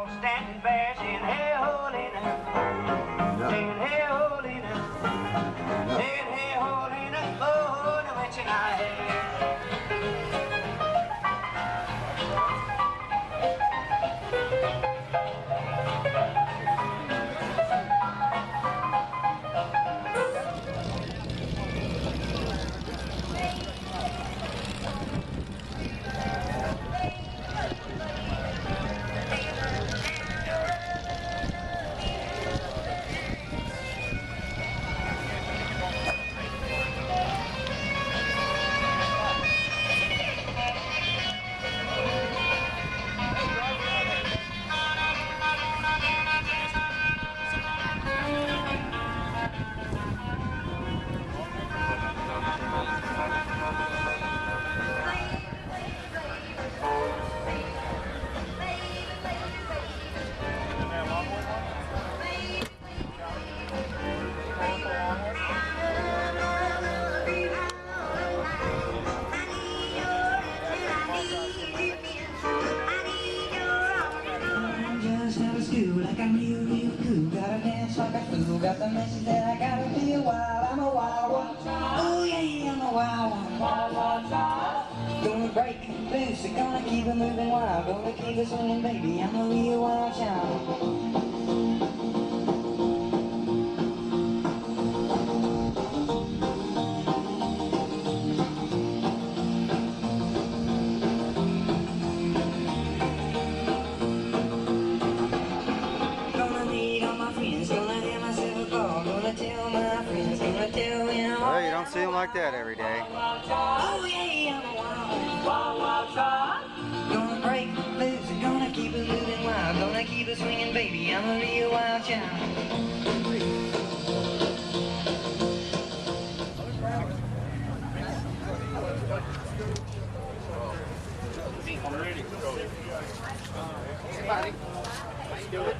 all standing there saying, hey, Holina, saying, hey, Holina, saying, hey, Holina, oh, no, it's an Got the message that I gotta be a wild, I'm a wild one. Oh yeah, I'm a wild one. Wild, wild child. Gonna break loose, gonna keep it moving wild, gonna keep it swinging, baby. I'm a real wild child. Well, you don't see them like that every day. Oh yeah, I'm a wild, wild child. Gonna break loose, gonna keep it moving wild, gonna keep it swinging, baby. I'm a real wild child. I'm ready. Somebody, let's do it.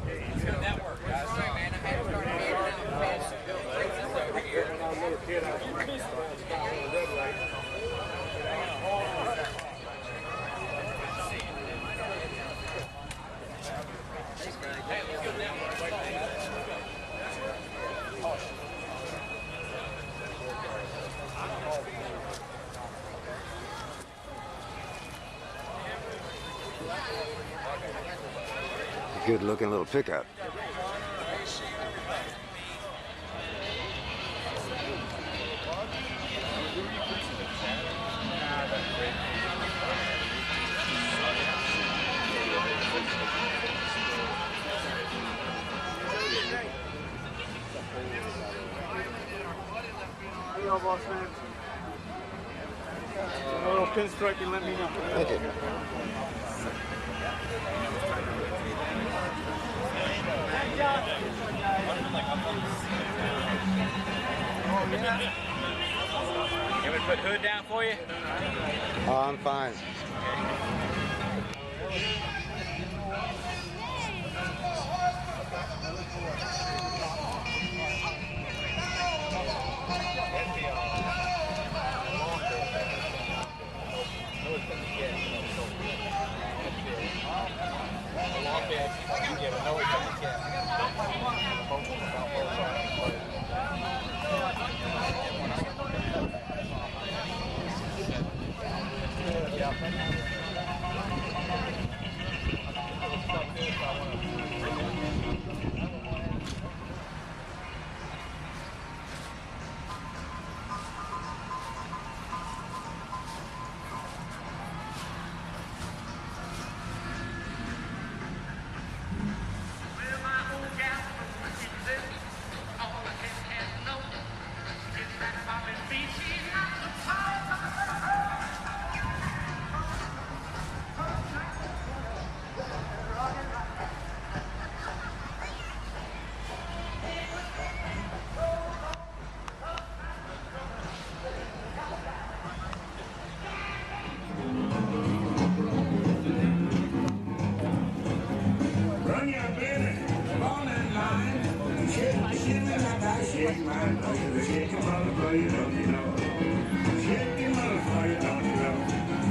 It's gonna network, guys. Sorry, man. I had to start handing out passes over here. Hey, let's go network. Good looking little pickup. Hello, boss man. A little pinstriping, let me know. Thank you. Can we put hood down for you? Oh, I'm fine. shake my baby, shake your motherfucker, don't you know? Shake your motherfucker, don't you know?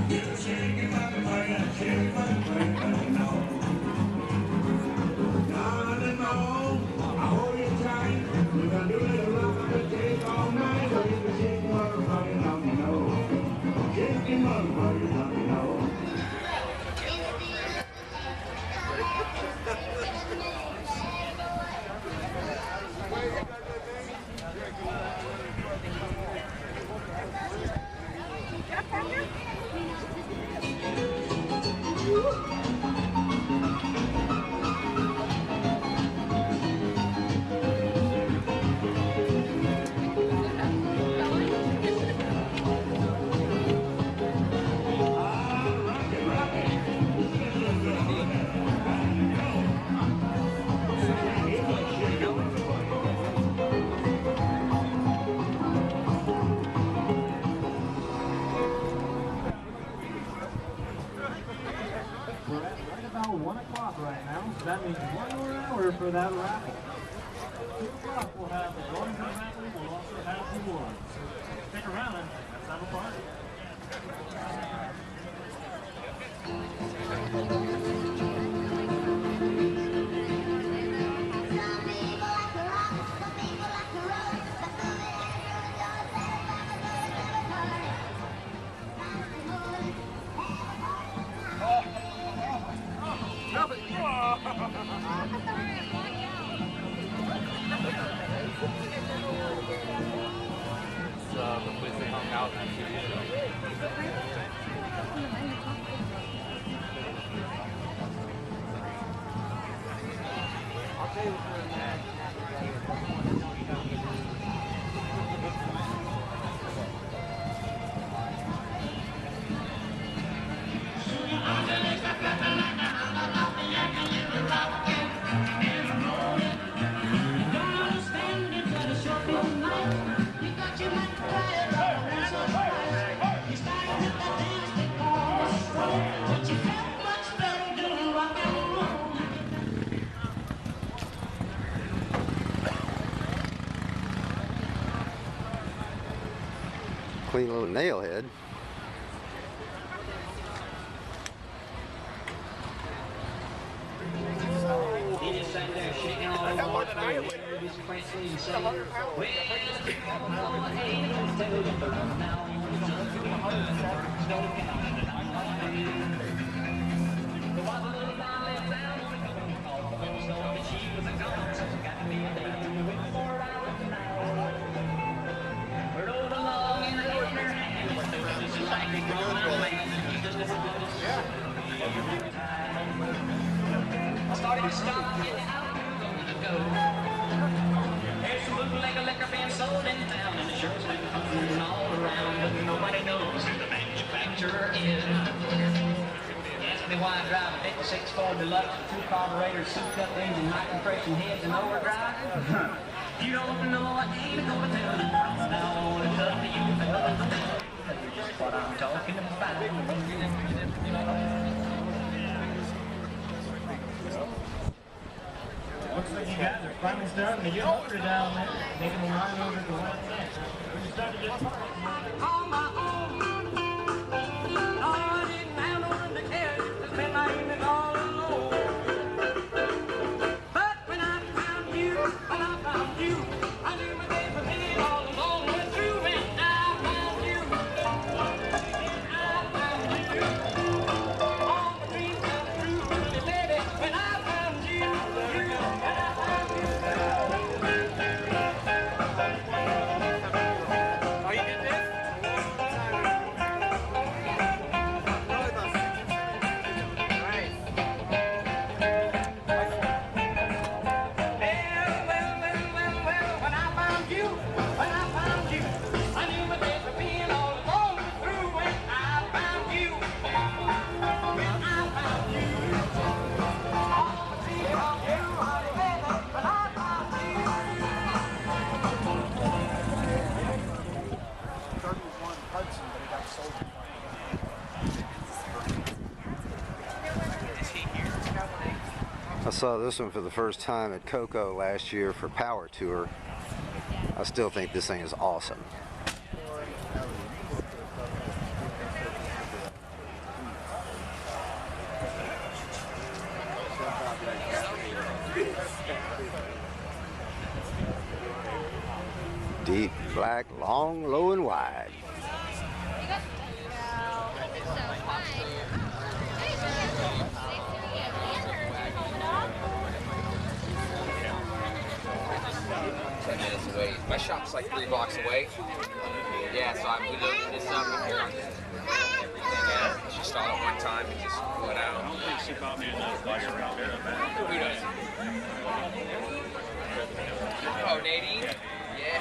You shake your motherfucker, shake your motherfucker, don't you know? Darling, no, I hold you tight. We're gonna do it around the take all night. So you can shake your motherfucker, don't you know? Shake your motherfucker, don't you know? About 1 o'clock right now, so that means 1 more hour for that raffle. 2 o'clock we'll have the drawings and raffle, we'll also have the awards. So stick around and let's have a party. The place they hung out in. I'll tell you what's Clean little nail head. He just sat there shaking all over the place, just Presley and saying, well, started to stop, get out, go. It's looking like a liquor being sold in town, and the shirt's been coming all around, but nobody knows who the manufacturer is. Ask me why I drive a 56 Ford Deluxe with 2 carburetors, souped up engine, high compression heads, and overdrive. You don't know, I ain't gonna tell you. Now I wanna tell you, that's what I'm talking about. Looks like you guys are finally starting to get older down there, making the line over to one next. We're starting to get On my own. No, I didn't have no one to care. Just spent my evenings all alone. But when I found you, I knew my days were ending all alone. Went through and I found you. I found you. All the dreams come true, baby. When I found you, Oh, you get this? I saw this one for the first time at Coco last year for Power Tour. I still think this thing is awesome. Deep, black, long, low, and wide. Away. My shop's like 3 blocks away. Yeah, so we loaded this up and here. Everything out. She saw it one time and just went out. I don't think she bought me enough while you're around there. Who does? Oh, Nadine? Yeah.